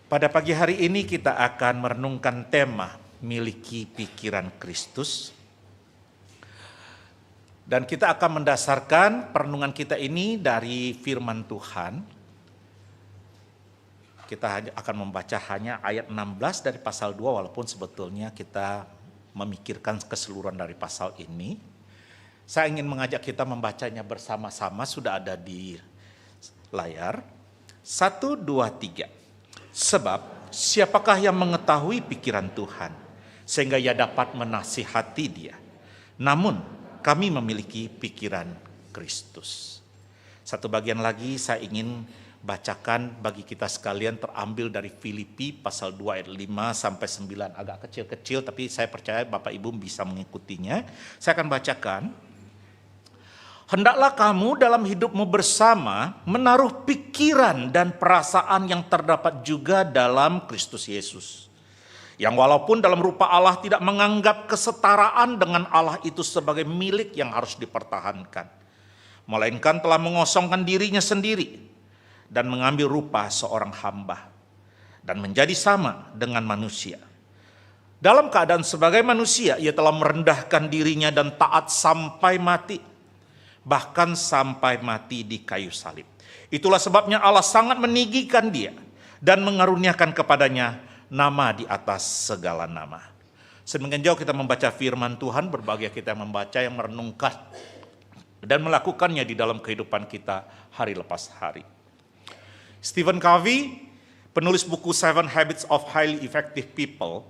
Pada pagi hari ini kita akan merenungkan tema miliki pikiran Kristus. Dan kita akan mendasarkan perenungan kita ini dari firman Tuhan. Kita akan membaca hanya ayat 16 dari pasal 2 walaupun sebetulnya kita memikirkan keseluruhan dari pasal ini. Saya ingin mengajak kita membacanya bersama-sama, sudah ada di layar. 1, 2, 3. Sebab siapakah yang mengetahui pikiran Tuhan sehingga ia dapat menasihati dia. Namun kami memiliki pikiran Kristus. Satu bagian lagi saya ingin bacakan bagi kita sekalian, terambil dari Filipi pasal 2 ayat 5 sampai 9. Agak kecil-kecil tapi saya percaya Bapak Ibu bisa mengikutinya. Saya akan bacakan. Hendaklah kamu dalam hidupmu bersama menaruh pikiran dan perasaan yang terdapat juga dalam Kristus Yesus. Yang walaupun dalam rupa Allah tidak menganggap kesetaraan dengan Allah itu sebagai milik yang harus dipertahankan. Melainkan telah mengosongkan dirinya sendiri dan mengambil rupa seorang hamba. Dan menjadi sama dengan manusia. Dalam keadaan sebagai manusia ia telah merendahkan dirinya dan taat sampai mati. Bahkan sampai mati di kayu salib. Itulah sebabnya Allah sangat meninggikan dia dan mengaruniakan kepadanya nama di atas segala nama. Semakin jauh kita membaca firman Tuhan, berbahagia kita yang membaca, yang merenungkan dan melakukannya di dalam kehidupan kita hari lepas hari. Stephen Covey, penulis buku 7 Habits of Highly Effective People,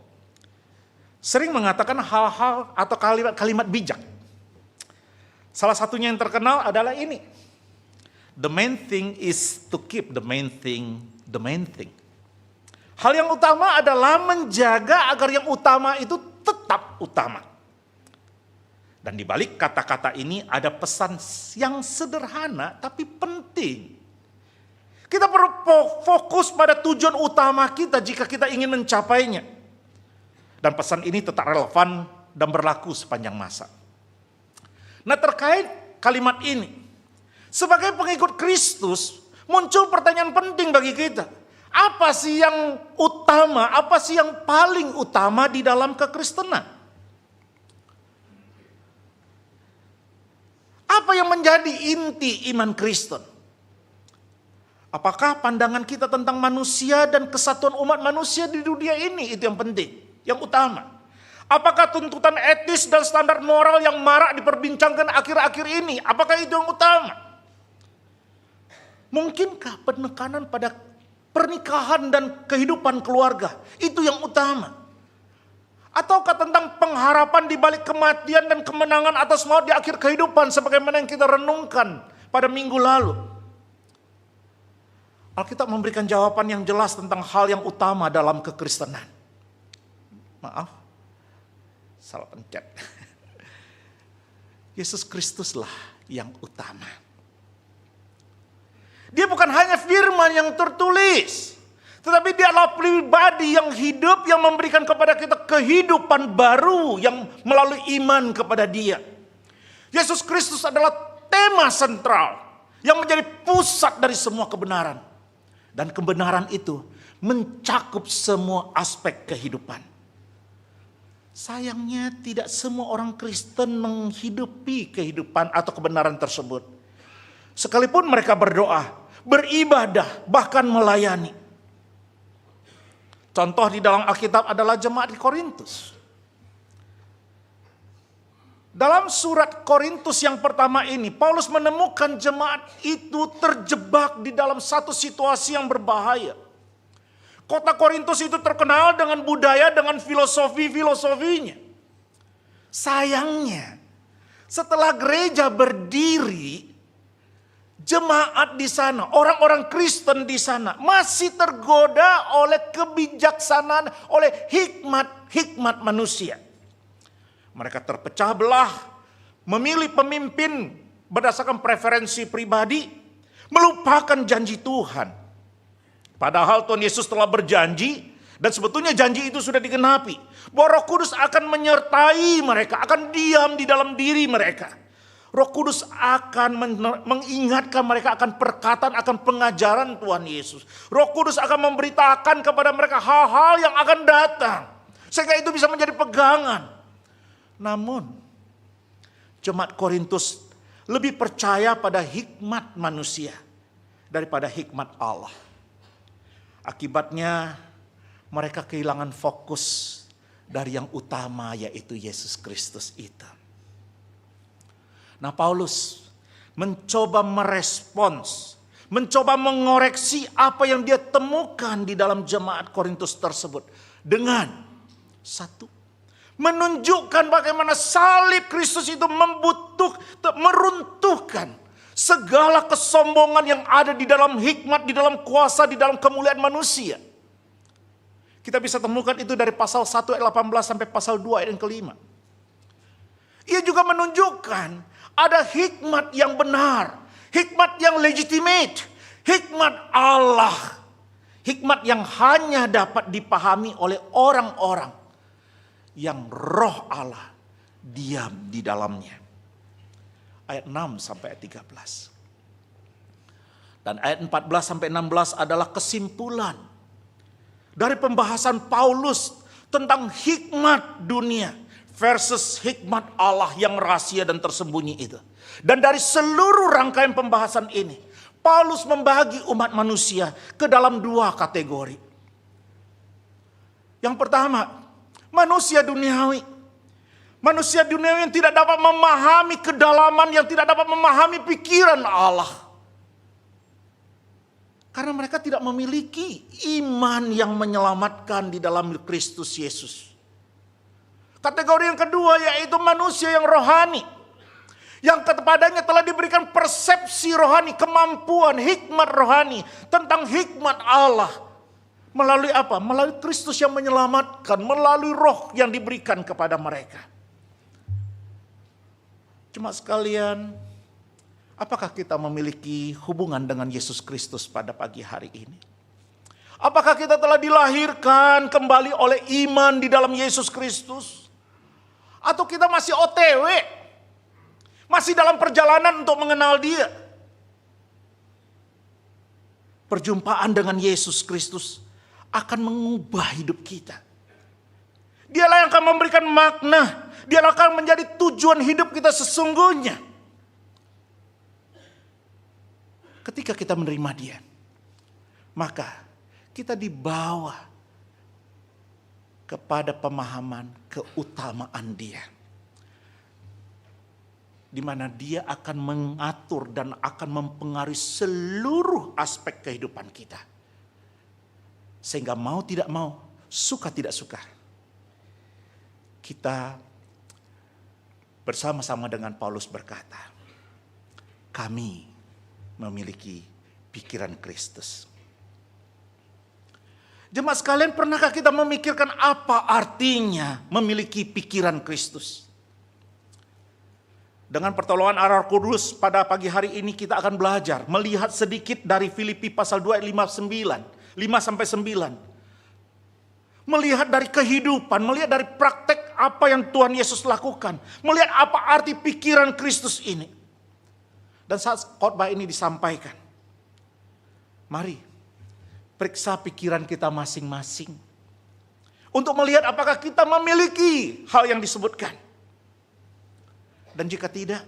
sering mengatakan hal-hal atau kalimat-kalimat bijak. Salah satunya yang terkenal adalah ini. The main thing is to keep the main thing the main thing. Hal yang utama adalah menjaga agar yang utama itu tetap utama. Dan di balik kata-kata ini ada pesan yang sederhana tapi penting. Kita perlu fokus pada tujuan utama kita jika kita ingin mencapainya. Dan pesan ini tetap relevan dan berlaku sepanjang masa. Nah, terkait kalimat ini, sebagai pengikut Kristus, muncul pertanyaan penting bagi kita. Apa sih yang utama, apa sih yang paling utama di dalam kekristenan? Apa yang menjadi inti iman Kristen? Apakah pandangan kita tentang manusia dan kesatuan umat manusia di dunia ini itu yang penting, yang utama? Apakah tuntutan etis dan standar moral yang marak diperbincangkan akhir-akhir ini, apakah itu yang utama? Mungkinkah penekanan pada pernikahan dan kehidupan keluarga itu yang utama? Ataukah tentang pengharapan di balik kematian dan kemenangan atas maut di akhir kehidupan sebagaimana yang kita renungkan pada minggu lalu? Alkitab memberikan jawaban yang jelas tentang hal yang utama dalam kekristenan. Maaf. Salah pencet. Yesus Kristuslah yang utama. Dia bukan hanya firman yang tertulis, tetapi dia adalah pribadi yang hidup, yang memberikan kepada kita kehidupan baru yang melalui iman kepada dia. Yesus Kristus adalah tema sentral yang menjadi pusat dari semua kebenaran. Dan kebenaran itu mencakup semua aspek kehidupan. Sayangnya tidak semua orang Kristen menghidupi kehidupan atau kebenaran tersebut. Sekalipun mereka berdoa, beribadah, bahkan melayani. Contoh di dalam Alkitab adalah jemaat di Korintus. Dalam surat Korintus yang pertama ini, Paulus menemukan jemaat itu terjebak di dalam satu situasi yang berbahaya. Kota Korintus itu terkenal dengan budaya, dengan filosofinya. Sayangnya, setelah gereja berdiri, jemaat di sana, orang-orang Kristen di sana masih tergoda oleh kebijaksanaan, oleh hikmat manusia. Mereka terpecah belah, memilih pemimpin berdasarkan preferensi pribadi, melupakan janji Tuhan. Padahal Tuhan Yesus telah berjanji, dan sebetulnya janji itu sudah digenapi, bahwa Roh Kudus akan menyertai mereka, akan diam di dalam diri mereka. Roh Kudus akan mengingatkan mereka akan perkataan, akan pengajaran Tuhan Yesus. Roh Kudus akan memberitakan kepada mereka hal-hal yang akan datang. Sehingga itu bisa menjadi pegangan. Namun, jemaat Korintus lebih percaya pada hikmat manusia daripada hikmat Allah. Akibatnya, mereka kehilangan fokus dari yang utama, yaitu Yesus Kristus itu. Nah, Paulus mencoba merespons, mencoba mengoreksi apa yang dia temukan di dalam jemaat Korintus tersebut dengan satu, menunjukkan bagaimana salib Kristus itu meruntuhkan segala kesombongan yang ada di dalam hikmat, di dalam kuasa, di dalam kemuliaan manusia. Kita bisa temukan itu dari pasal 1 ayat 18 sampai pasal 2 ayat yang kelima. Ia juga menunjukkan ada hikmat yang benar, hikmat yang legitimate, hikmat Allah. Hikmat yang hanya dapat dipahami oleh orang-orang yang roh Allah diam di dalamnya. Ayat 6 sampai ayat 13. Dan ayat 14 sampai 16 adalah kesimpulan dari pembahasan Paulus tentang hikmat dunia versus hikmat Allah yang rahasia dan tersembunyi itu. Dan dari seluruh rangkaian pembahasan ini, Paulus membagi umat manusia ke dalam dua kategori. Yang pertama, manusia duniawi. Manusia duniawi yang tidak dapat memahami kedalaman, yang tidak dapat memahami pikiran Allah. Karena mereka tidak memiliki iman yang menyelamatkan di dalam Kristus Yesus. Kategori yang kedua yaitu manusia yang rohani. Yang kepadanya telah diberikan persepsi rohani, kemampuan, hikmat rohani. Tentang hikmat Allah. Melalui apa? Melalui Kristus yang menyelamatkan. Melalui roh yang diberikan kepada mereka. Cuma sekalian, apakah kita memiliki hubungan dengan Yesus Kristus pada pagi hari ini? Apakah kita telah dilahirkan kembali oleh iman di dalam Yesus Kristus? Atau kita masih OTW? Masih dalam perjalanan untuk mengenal Dia? Perjumpaan dengan Yesus Kristus akan mengubah hidup kita. Dialah yang akan memberikan makna. Dialah akan menjadi tujuan hidup kita sesungguhnya. Ketika kita menerima Dia, maka kita dibawa kepada pemahaman keutamaan Dia. Di mana Dia akan mengatur dan akan mempengaruhi seluruh aspek kehidupan kita. Sehingga mau tidak mau, suka tidak suka, kita bersama-sama dengan Paulus berkata, kami memiliki pikiran Kristus. Jemaat sekalian, pernahkah kita memikirkan apa artinya memiliki pikiran Kristus? Dengan pertolongan Roh Kudus pada pagi hari ini kita akan belajar melihat sedikit dari Filipi pasal 2 ayat 5 sampai 9. Melihat dari kehidupan, melihat dari praktek apa yang Tuhan Yesus lakukan. Melihat apa arti pikiran Kristus ini. Dan saat khotbah ini disampaikan, mari periksa pikiran kita masing-masing. Untuk melihat apakah kita memiliki hal yang disebutkan. Dan jika tidak,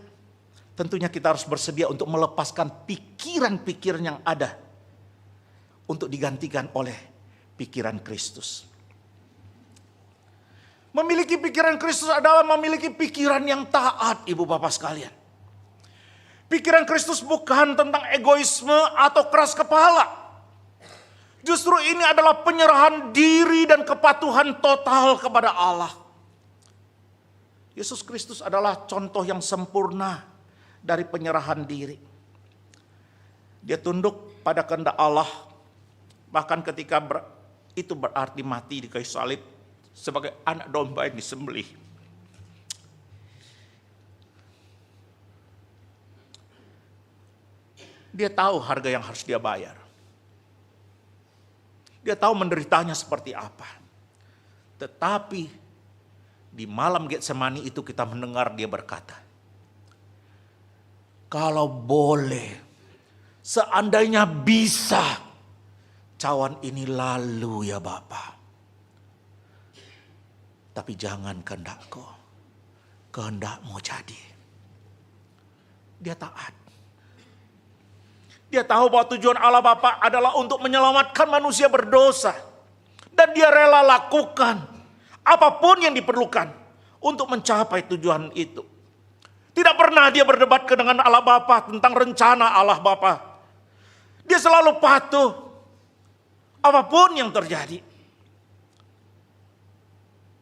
tentunya kita harus bersedia untuk melepaskan pikiran-pikiran yang ada. Untuk digantikan oleh pikiran Kristus. Memiliki pikiran Kristus adalah memiliki pikiran yang taat, ibu bapak sekalian. Pikiran Kristus bukan tentang egoisme atau keras kepala. Justru ini adalah penyerahan diri dan kepatuhan total kepada Allah. Yesus Kristus adalah contoh yang sempurna dari penyerahan diri. Dia tunduk pada kehendak Allah. Bahkan ketika itu berarti mati di kayu salib sebagai anak domba yang disembelih. Dia tahu harga yang harus dia bayar. Dia tahu menderitanya seperti apa. Tetapi di malam Getsemani itu kita mendengar dia berkata, Kalau boleh, seandainya bisa, cawan ini lalu ya Bapa. Tapi jangan kehendakku, kehendakmu jadi. Dia taat. Dia tahu bahwa tujuan Allah Bapa adalah untuk menyelamatkan manusia berdosa. Dan dia rela lakukan apapun yang diperlukan untuk mencapai tujuan itu. Tidak pernah dia berdebat dengan Allah Bapa tentang rencana Allah Bapa. Dia selalu patuh apapun yang terjadi.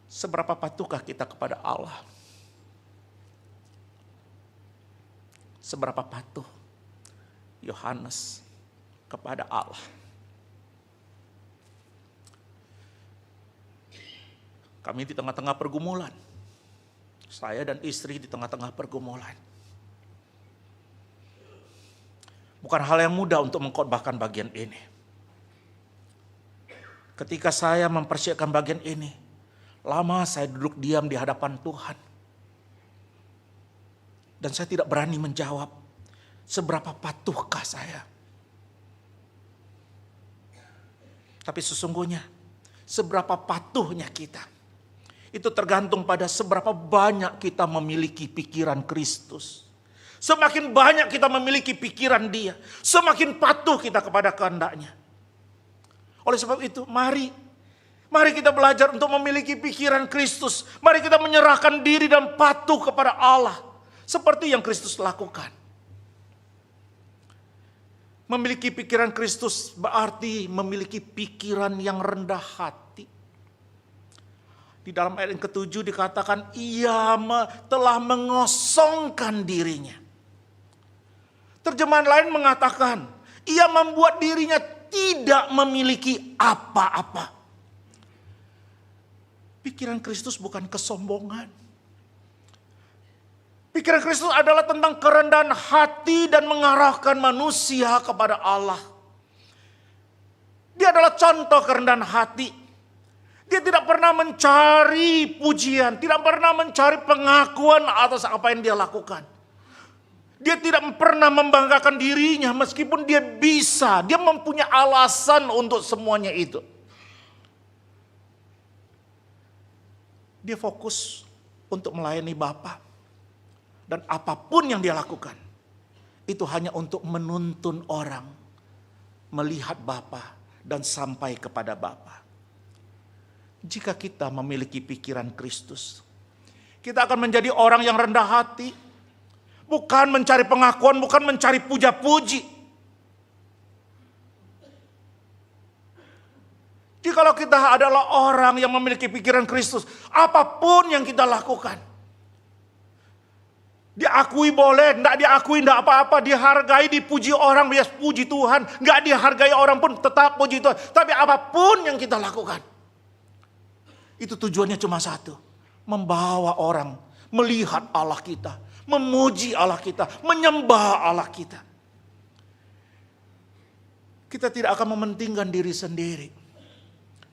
Seberapa patuhkah kita kepada Allah? Seberapa patuh Yohanes kepada Allah? Kami di tengah-tengah pergumulan. Saya dan istri di tengah-tengah pergumulan. Bukan hal yang mudah untuk mengkhotbahkan bagian ini. Ketika saya mempersiapkan bagian ini, lama saya duduk diam di hadapan Tuhan. Dan saya tidak berani menjawab seberapa patuhkah saya. Tapi sesungguhnya seberapa patuhnya kita. Itu tergantung pada seberapa banyak kita memiliki pikiran Kristus. Semakin banyak kita memiliki pikiran Dia, semakin patuh kita kepada kehendak-Nya. Oleh sebab itu, mari kita belajar untuk memiliki pikiran Kristus. Mari kita menyerahkan diri dan patuh kepada Allah. Seperti yang Kristus lakukan. Memiliki pikiran Kristus berarti memiliki pikiran yang rendah hati. Di dalam ayat yang ke-7 dikatakan ia telah mengosongkan dirinya. Terjemahan lain mengatakan ia membuat dirinya tidak memiliki apa-apa. Pikiran Kristus bukan kesombongan. Pikiran Kristus adalah tentang kerendahan hati dan mengarahkan manusia kepada Allah. Dia adalah contoh kerendahan hati. Dia tidak pernah mencari pujian, tidak pernah mencari pengakuan atas apa yang dia lakukan. Dia tidak pernah membanggakan dirinya meskipun dia bisa, dia mempunyai alasan untuk semuanya itu. Dia fokus untuk melayani Bapa. Dan apapun yang dia lakukan, itu hanya untuk menuntun orang melihat Bapa dan sampai kepada Bapa. Jika kita memiliki pikiran Kristus, kita akan menjadi orang yang rendah hati. Bukan mencari pengakuan, bukan mencari puja-puji. Jikalau kita adalah orang yang memiliki pikiran Kristus, apapun yang kita lakukan, diakui boleh, tidak diakui tidak apa-apa, dihargai, dipuji orang, dia puji Tuhan, nggak dihargai orang pun tetap puji Tuhan. Tapi apapun yang kita lakukan, itu tujuannya cuma satu. Membawa orang melihat Allah kita. Memuji Allah kita. Menyembah Allah kita. Kita tidak akan mementingkan diri sendiri.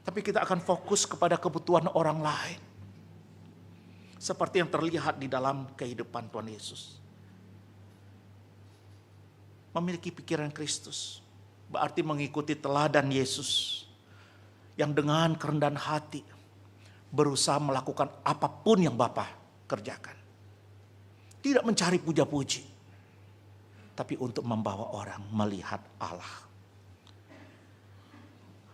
Tapi kita akan fokus kepada kebutuhan orang lain. Seperti yang terlihat di dalam kehidupan Tuhan Yesus. Memiliki pikiran Kristus. Berarti mengikuti teladan Yesus. Yang dengan kerendahan hati berusaha melakukan apapun yang Bapa kerjakan. Tidak mencari puja-puji, tapi untuk membawa orang melihat Allah.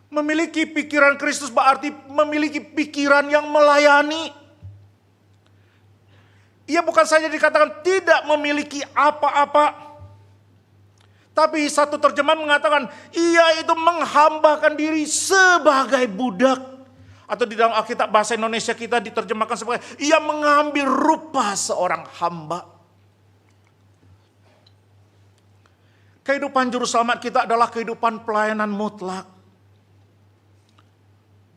Memiliki pikiran Kristus berarti memiliki pikiran yang melayani. Ia bukan saja dikatakan tidak memiliki apa-apa, tapi satu terjemahan mengatakan ia itu menghambakan diri sebagai budak. Atau di dalam Alkitab bahasa Indonesia kita diterjemahkan sebagai ia mengambil rupa seorang hamba. Kehidupan juru selamat kita adalah kehidupan pelayanan mutlak.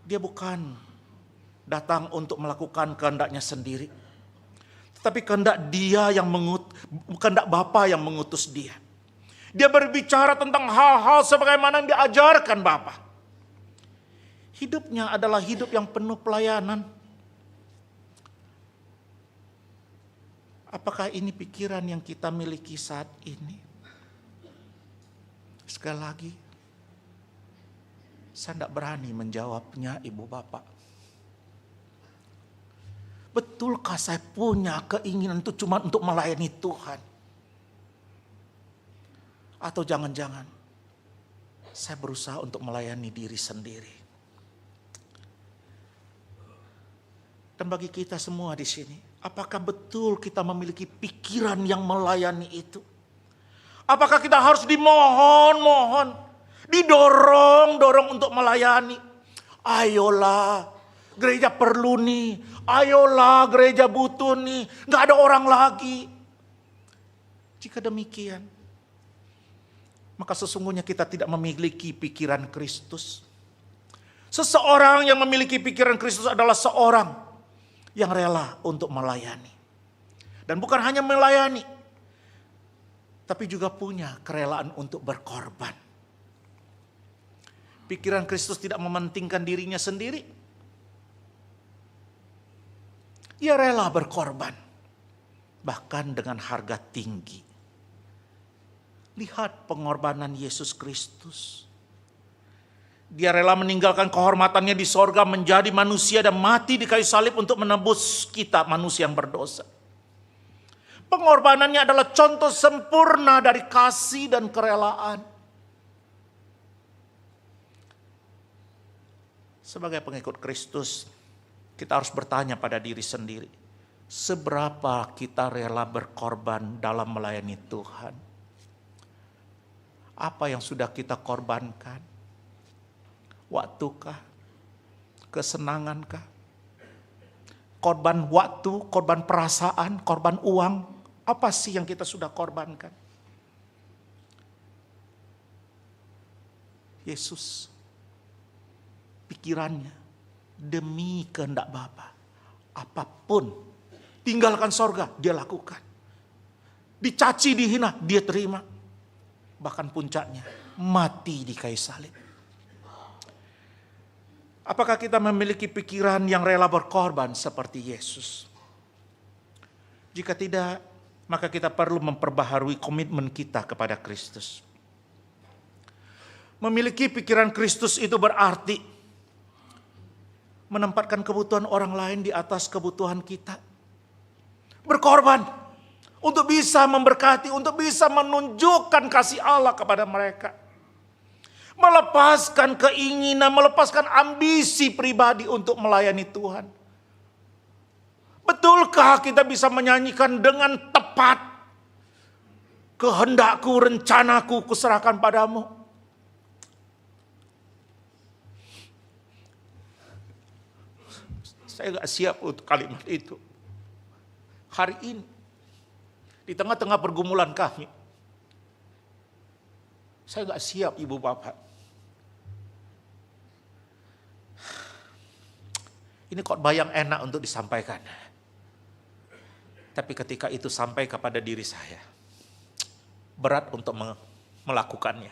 Dia bukan datang untuk melakukan kehendaknya sendiri. Tetapi kehendak dia yang kehendak Bapa yang mengutus dia. Dia berbicara tentang hal-hal sebagaimana yang diajarkan Bapa. Hidupnya adalah hidup yang penuh pelayanan. Apakah ini pikiran yang kita miliki saat ini? Sekali lagi, saya tidak berani menjawabnya, Ibu Bapak. Betulkah saya punya keinginan itu cuma untuk melayani Tuhan? Atau jangan-jangan saya berusaha untuk melayani diri sendiri? Dan bagi kita semua di sini, apakah betul kita memiliki pikiran yang melayani itu? Apakah kita harus dimohon-mohon, didorong-dorong untuk melayani? Ayolah, gereja perlu nih. Ayolah, gereja butuh nih. Gak ada orang lagi. Jika demikian, maka sesungguhnya kita tidak memiliki pikiran Kristus. Seseorang yang memiliki pikiran Kristus adalah seorang yang rela untuk melayani. Dan bukan hanya melayani, tapi juga punya kerelaan untuk berkorban. Pikiran Kristus tidak mementingkan dirinya sendiri. Ia rela berkorban, bahkan dengan harga tinggi. Lihat pengorbanan Yesus Kristus. Dia rela meninggalkan kehormatannya di sorga, menjadi manusia dan mati di kayu salib untuk menebus kita manusia yang berdosa. Pengorbanannya adalah contoh sempurna dari kasih dan kerelaan. Sebagai pengikut Kristus, kita harus bertanya pada diri sendiri, seberapa kita rela berkorban dalam melayani Tuhan? Apa yang sudah kita korbankan? Waktukah? Kesenangankah? Korban waktu, korban perasaan, korban uang. Apa sih yang kita sudah korbankan? Yesus, pikirannya, demi kehendak Bapa, apapun, tinggalkan sorga, dia lakukan. Dicaci, dihina, dia terima. Bahkan puncaknya, mati di kayu salib. Apakah kita memiliki pikiran yang rela berkorban seperti Yesus? Jika tidak, maka kita perlu memperbaharui komitmen kita kepada Kristus. Memiliki pikiran Kristus itu berarti menempatkan kebutuhan orang lain di atas kebutuhan kita. Berkorban untuk bisa memberkati, untuk bisa menunjukkan kasih Allah kepada mereka. Melepaskan keinginan, melepaskan ambisi pribadi untuk melayani Tuhan. Betulkah kita bisa menyanyikan dengan tepat? Kehendakku, rencanaku, kuserahkan padamu. Saya gak siap untuk kalimat itu. Hari ini, di tengah-tengah pergumulan kami, saya gak siap, Ibu Bapak. Ini khotbah yang enak untuk disampaikan. Tapi ketika itu sampai kepada diri saya, berat untuk melakukannya.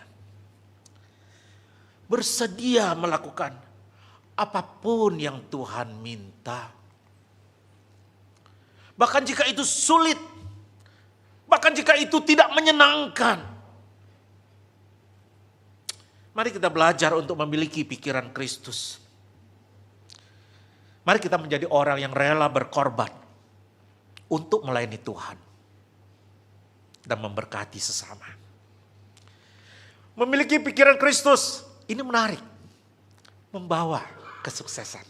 Bersedia melakukan apapun yang Tuhan minta. Bahkan jika itu sulit, bahkan jika itu tidak menyenangkan. Mari kita belajar untuk memiliki pikiran Kristus. Mari kita menjadi orang yang rela berkorban untuk melayani Tuhan dan memberkati sesama. Memiliki pikiran Kristus, ini menarik, membawa kesuksesan.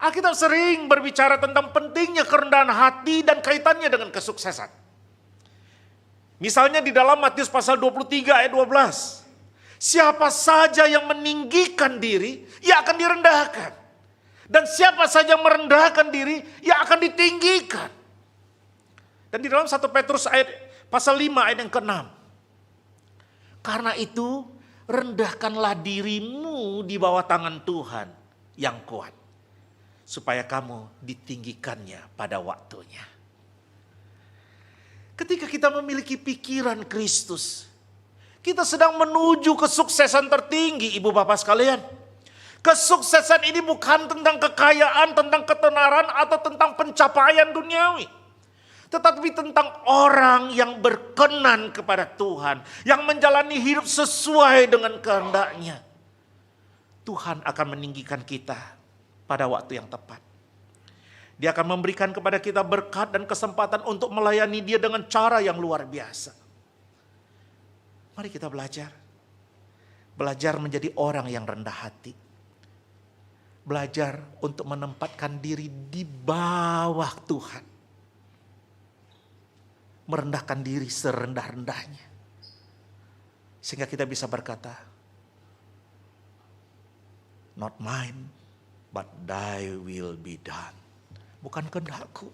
Alkitab sering berbicara tentang pentingnya kerendahan hati dan kaitannya dengan kesuksesan. Misalnya di dalam Matius pasal 23 ayat 12. Siapa saja yang meninggikan diri, ia akan direndahkan. Dan siapa saja yang merendahkan diri, ia akan ditinggikan. Dan di dalam 1 Petrus ayat pasal 5 ayat yang ke-6. Karena itu, rendahkanlah dirimu di bawah tangan Tuhan yang kuat. Supaya kamu ditinggikannya pada waktunya. Ketika kita memiliki pikiran Kristus, kita sedang menuju kesuksesan tertinggi, Ibu Bapak sekalian. Kesuksesan ini bukan tentang kekayaan, tentang ketenaran, atau tentang pencapaian duniawi. tetapi tentang orang yang berkenan kepada Tuhan, yang menjalani hidup sesuai dengan kehendak-Nya. Tuhan akan meninggikan kita pada waktu yang tepat. Dia akan memberikan kepada kita berkat dan kesempatan untuk melayani Dia dengan cara yang luar biasa. Mari kita belajar. Belajar menjadi orang yang rendah hati. Belajar untuk menempatkan diri di bawah Tuhan. Merendahkan diri serendah-rendahnya. Sehingga kita bisa berkata, not mine, but thy will be done. Bukan kehendakku,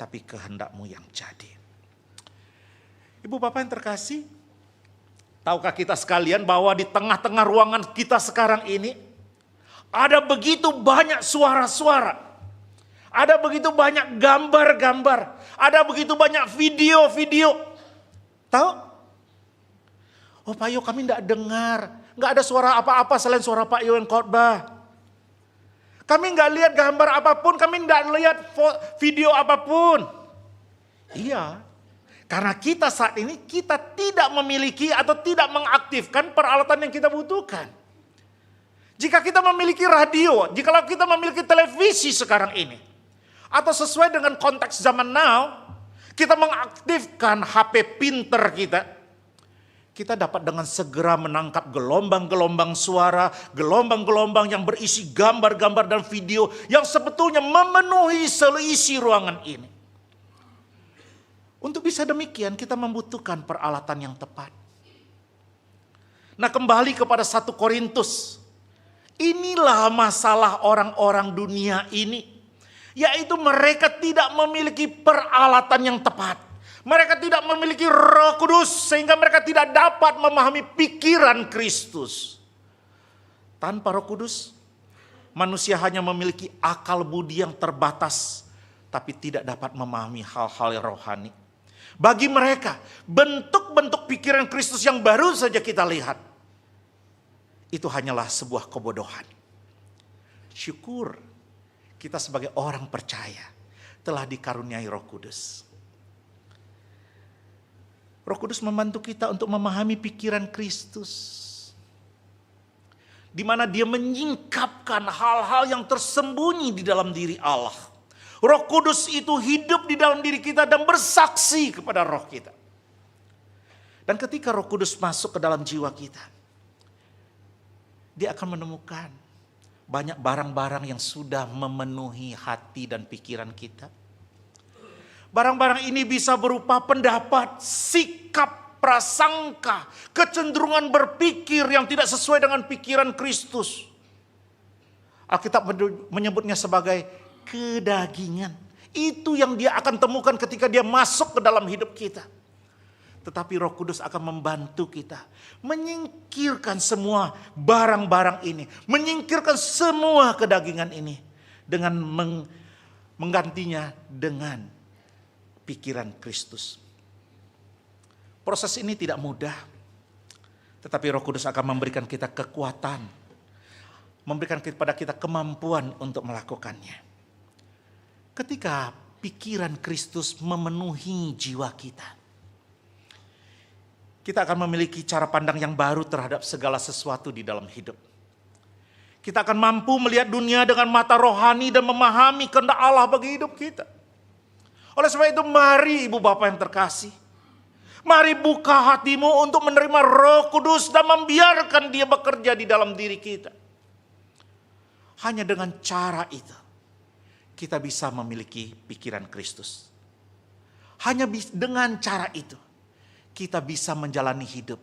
tapi kehendak-Mu yang jadi. Ibu bapak yang terkasih, tahukah kita sekalian bahwa di tengah-tengah ruangan kita sekarang ini, ada begitu banyak suara-suara. Ada begitu banyak gambar-gambar. Ada begitu banyak video-video. Tahu? Oh Pak Yo, kami tidak dengar. Nggak ada suara apa-apa selain suara Pak Yo yang khotbah. Kami nggak lihat gambar apapun. Kami nggak lihat video apapun. Iya. Karena kita saat ini, kita tidak memiliki atau tidak mengaktifkan peralatan yang kita butuhkan. Jika kita memiliki radio, jika kita memiliki televisi sekarang ini, atau sesuai dengan konteks zaman now, kita mengaktifkan HP pinter kita dapat dengan segera menangkap gelombang-gelombang suara, gelombang-gelombang yang berisi gambar-gambar dan video yang sebetulnya memenuhi seisi ruangan ini. Untuk bisa demikian, kita membutuhkan peralatan yang tepat. Nah, kembali kepada 1 Korintus. Inilah masalah orang-orang dunia ini. Yaitu mereka tidak memiliki peralatan yang tepat. Mereka tidak memiliki Roh Kudus sehingga mereka tidak dapat memahami pikiran Kristus. Tanpa Roh Kudus, manusia hanya memiliki akal budi yang terbatas, tapi tidak dapat memahami hal-hal yang rohani. Bagi mereka, bentuk-bentuk pikiran Kristus yang baru saja kita lihat, itu hanyalah sebuah kebodohan. Syukur kita sebagai orang percaya telah dikaruniai Roh Kudus. Roh Kudus membantu kita untuk memahami pikiran Kristus. Di mana Dia menyingkapkan hal-hal yang tersembunyi di dalam diri Allah. Roh Kudus itu hidup di dalam diri kita dan bersaksi kepada roh kita. Dan ketika Roh Kudus masuk ke dalam jiwa kita, Dia akan menemukan banyak barang-barang yang sudah memenuhi hati dan pikiran kita. Barang-barang ini bisa berupa pendapat, sikap, prasangka, kecenderungan berpikir yang tidak sesuai dengan pikiran Kristus. Alkitab menyebutnya sebagai kedagingan. Itu yang dia akan temukan ketika dia masuk ke dalam hidup kita. Tetapi Roh Kudus akan membantu kita menyingkirkan semua barang-barang ini, menyingkirkan semua kedagingan ini dengan menggantinya dengan pikiran Kristus. Proses ini tidak mudah, tetapi Roh Kudus akan memberikan kita kekuatan, memberikan kepada kita kemampuan untuk melakukannya. Ketika pikiran Kristus memenuhi jiwa kita, kita akan memiliki cara pandang yang baru terhadap segala sesuatu di dalam hidup. Kita akan mampu melihat dunia dengan mata rohani dan memahami kehendak Allah bagi hidup kita. Oleh sebab itu, mari ibu bapak yang terkasih, mari buka hatimu untuk menerima Roh Kudus dan membiarkan Dia bekerja di dalam diri kita. Hanya dengan cara itu, kita bisa memiliki pikiran Kristus. Hanya dengan cara itu, kita bisa menjalani hidup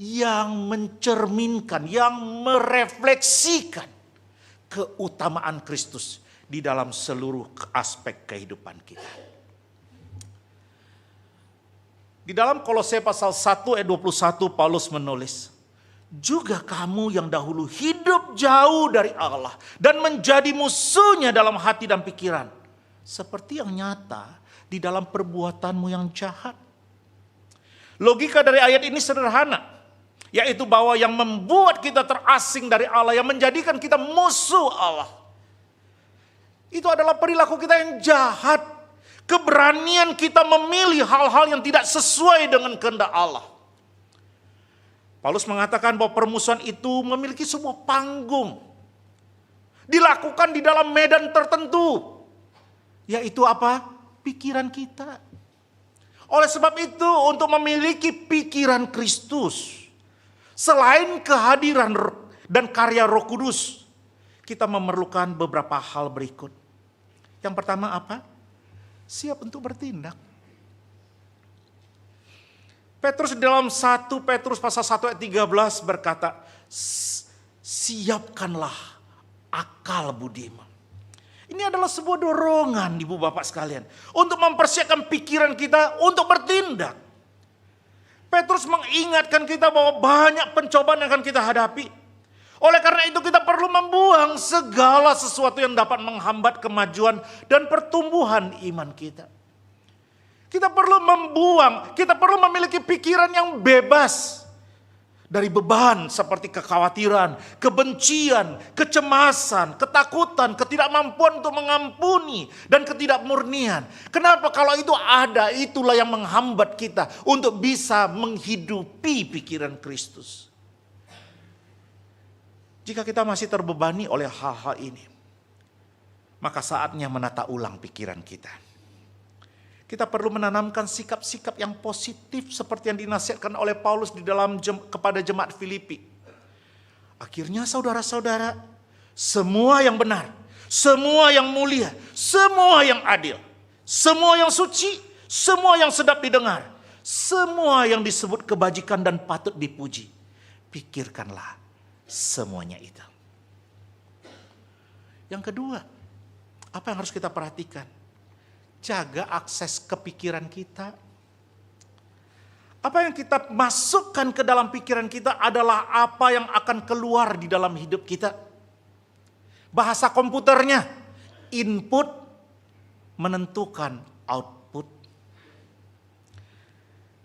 yang mencerminkan, yang merefleksikan keutamaan Kristus di dalam seluruh aspek kehidupan kita. Di dalam Kolose pasal 1 ayat 21 Paulus menulis, juga kamu yang dahulu hidup jauh dari Allah dan menjadi musuhnya dalam hati dan pikiran, seperti yang nyata di dalam perbuatanmu yang jahat. Logika dari ayat ini sederhana, yaitu bahwa yang membuat kita terasing dari Allah, yang menjadikan kita musuh Allah, itu adalah perilaku kita yang jahat. Keberanian kita memilih hal-hal yang tidak sesuai dengan kehendak Allah. Paulus mengatakan bahwa permusuhan itu memiliki sebuah panggung. Dilakukan di dalam medan tertentu. Yaitu apa? Pikiran kita. Oleh sebab itu, untuk memiliki pikiran Kristus, selain kehadiran dan karya Roh Kudus, kita memerlukan beberapa hal berikut. Yang pertama apa? Siap untuk bertindak. Petrus dalam 1 Petrus pasal 1 ayat 13 berkata, siapkanlah akal budimu. Ini adalah sebuah dorongan ibu bapak sekalian. Untuk mempersiapkan pikiran kita untuk bertindak. Petrus mengingatkan kita bahwa banyak pencobaan yang akan kita hadapi. Oleh karena itu kita perlu membuang segala sesuatu yang dapat menghambat kemajuan dan pertumbuhan iman kita. Kita perlu membuang, kita perlu memiliki pikiran yang bebas dari beban seperti kekhawatiran, kebencian, kecemasan, ketakutan, ketidakmampuan untuk mengampuni, dan ketidakmurnian. Kenapa? Kalau itu ada, itulah yang menghambat kita untuk bisa menghidupi pikiran Kristus. Jika kita masih terbebani oleh hal-hal ini, maka saatnya menata ulang pikiran kita. Kita perlu menanamkan sikap-sikap yang positif seperti yang dinasihatkan oleh Paulus di dalam kepada jemaat Filipi. Akhirnya saudara-saudara, semua yang benar, semua yang mulia, semua yang adil, semua yang suci, semua yang sedap didengar, semua yang disebut kebajikan dan patut dipuji, pikirkanlah semuanya itu. Yang kedua, apa yang harus kita perhatikan? Jaga akses kepikiran kita. Apa yang kita masukkan ke dalam pikiran kita adalah apa yang akan keluar di dalam hidup kita. Bahasa komputernya, input menentukan output.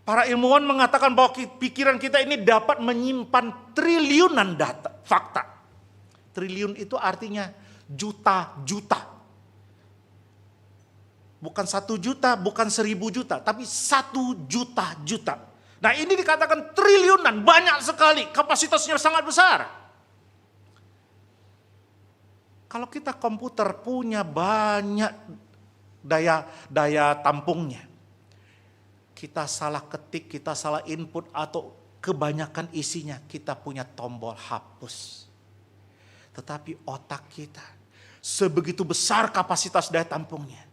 Para ilmuwan mengatakan bahwa pikiran kita ini dapat menyimpan triliunan data, fakta. Triliun itu artinya juta-juta. Bukan 1 juta, bukan 1000 juta, tapi 1 juta-juta. Nah ini dikatakan triliunan, banyak sekali, kapasitasnya sangat besar. Kalau kita komputer punya banyak daya tampungnya, kita salah ketik, kita salah input atau kebanyakan isinya, kita punya tombol hapus. Tetapi otak kita sebegitu besar kapasitas daya tampungnya,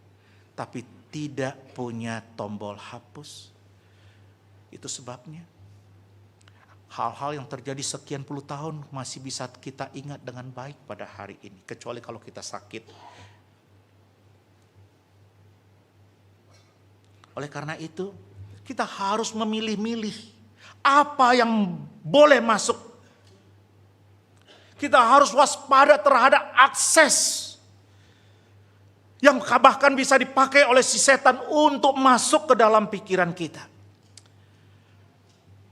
tapi tidak punya tombol hapus. Itu sebabnya hal-hal yang terjadi sekian puluh tahun masih bisa kita ingat dengan baik pada hari ini. Kecuali kalau kita sakit. Oleh karena itu, kita harus memilih-milih apa yang boleh masuk. Kita harus waspada terhadap akses yang bahkan bisa dipakai oleh si setan untuk masuk ke dalam pikiran kita.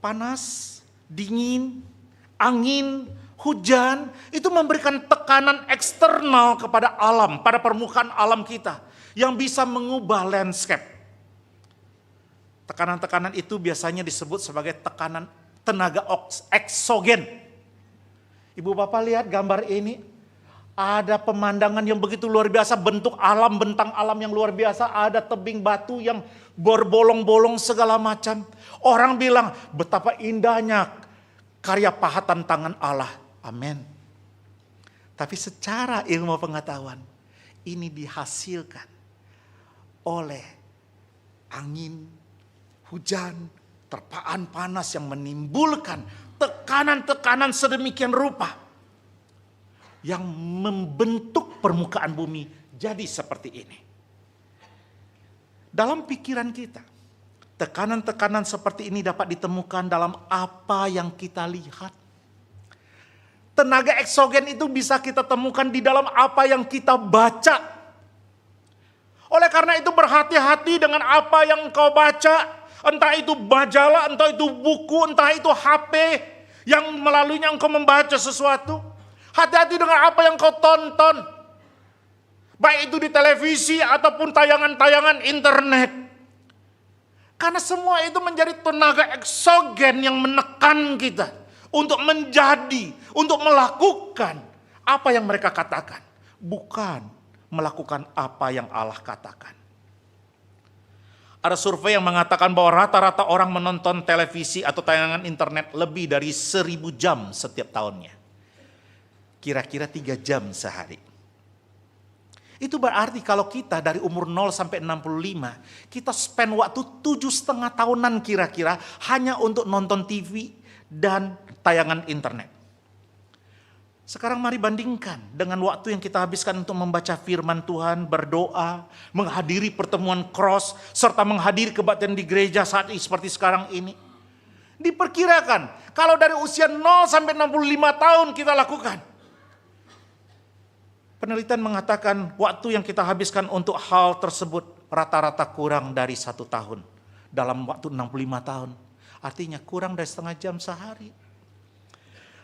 Panas, dingin, angin, hujan, itu memberikan tekanan eksternal kepada alam, pada permukaan alam kita, yang bisa mengubah landscape. Tekanan-tekanan itu biasanya disebut sebagai tekanan tenaga eksogen. Ibu bapak lihat gambar ini. Ada pemandangan yang begitu luar biasa, bentuk alam, bentang alam yang luar biasa. Ada tebing batu yang berbolong-bolong segala macam. Orang bilang betapa indahnya karya pahatan tangan Allah. Amin. Tapi secara ilmu pengetahuan, ini dihasilkan oleh angin, hujan, terpaan panas yang menimbulkan tekanan-tekanan sedemikian rupa. Yang membentuk permukaan bumi jadi seperti ini. Dalam pikiran kita, tekanan-tekanan seperti ini dapat ditemukan dalam apa yang kita lihat. Tenaga eksogen itu bisa kita temukan di dalam apa yang kita baca. Oleh karena itu berhati-hati dengan apa yang kau baca. Entah itu majalah, entah itu buku, entah itu HP yang melaluinya engkau membaca sesuatu. Hati-hati dengan apa yang kau tonton. Baik itu di televisi ataupun tayangan-tayangan internet. Karena semua itu menjadi tenaga eksogen yang menekan kita untuk menjadi, untuk melakukan apa yang mereka katakan, bukan melakukan apa yang Allah katakan. Ada survei yang mengatakan bahwa rata-rata orang menonton televisi atau tayangan internet lebih dari 1000 jam setiap tahunnya. Kira-kira 3 jam sehari. Itu berarti kalau kita dari umur 0 sampai 65, kita spend waktu 7,5 tahunan kira-kira hanya untuk nonton TV dan tayangan internet. Sekarang mari bandingkan dengan waktu yang kita habiskan untuk membaca firman Tuhan, berdoa, menghadiri pertemuan cross, serta menghadiri kebaktian di gereja saat ini seperti sekarang ini. Diperkirakan kalau dari usia 0 sampai 65 tahun kita lakukan. Penelitian mengatakan waktu yang kita habiskan untuk hal tersebut rata-rata kurang dari 1 tahun. Dalam waktu 65 tahun. Artinya kurang dari setengah jam sehari.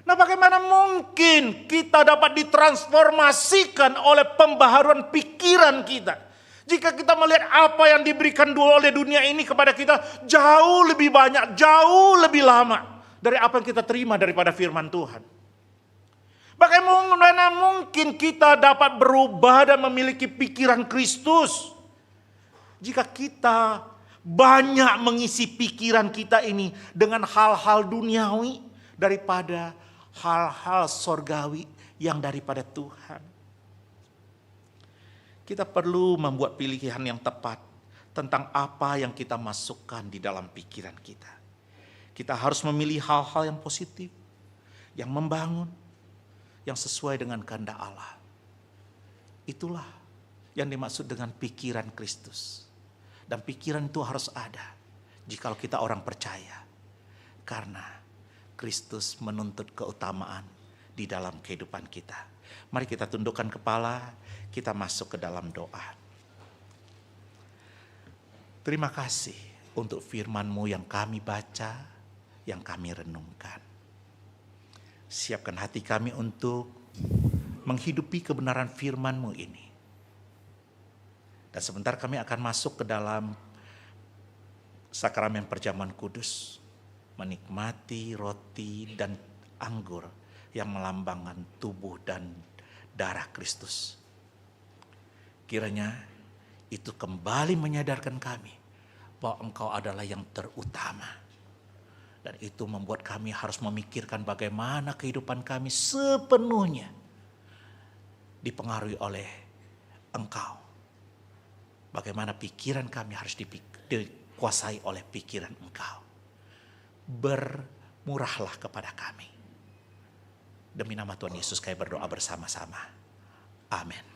Nah, bagaimana mungkin kita dapat ditransformasikan oleh pembaharuan pikiran kita? Jika kita melihat apa yang diberikan dulu oleh dunia ini kepada kita jauh lebih banyak, jauh lebih lama dari apa yang kita terima daripada firman Tuhan. Bagaimana mungkin kita dapat berubah dan memiliki pikiran Kristus jika kita banyak mengisi pikiran kita ini dengan hal-hal duniawi daripada hal-hal sorgawi yang daripada Tuhan. Kita perlu membuat pilihan yang tepat tentang apa yang kita masukkan di dalam pikiran kita. Kita harus memilih hal-hal yang positif, yang membangun, yang sesuai dengan kehendak Allah. Itulah yang dimaksud dengan pikiran Kristus. Dan pikiran itu harus ada jikalau kita orang percaya. Karena Kristus menuntut keutamaan di dalam kehidupan kita. Mari kita tundukkan kepala, kita masuk ke dalam doa. Terima kasih untuk firman-Mu yang kami baca, yang kami renungkan. Siapkan hati kami untuk menghidupi kebenaran firman-Mu ini. Dan sebentar kami akan masuk ke dalam sakramen perjamuan kudus. Menikmati roti dan anggur yang melambangkan tubuh dan darah Kristus. Kiranya itu kembali menyadarkan kami bahwa Engkau adalah yang terutama. Dan itu membuat kami harus memikirkan bagaimana kehidupan kami sepenuhnya dipengaruhi oleh Engkau. Bagaimana pikiran kami harus dikuasai oleh pikiran Engkau. Bermurahlah kepada kami. Demi nama Tuhan Yesus kami berdoa bersama-sama. Amin.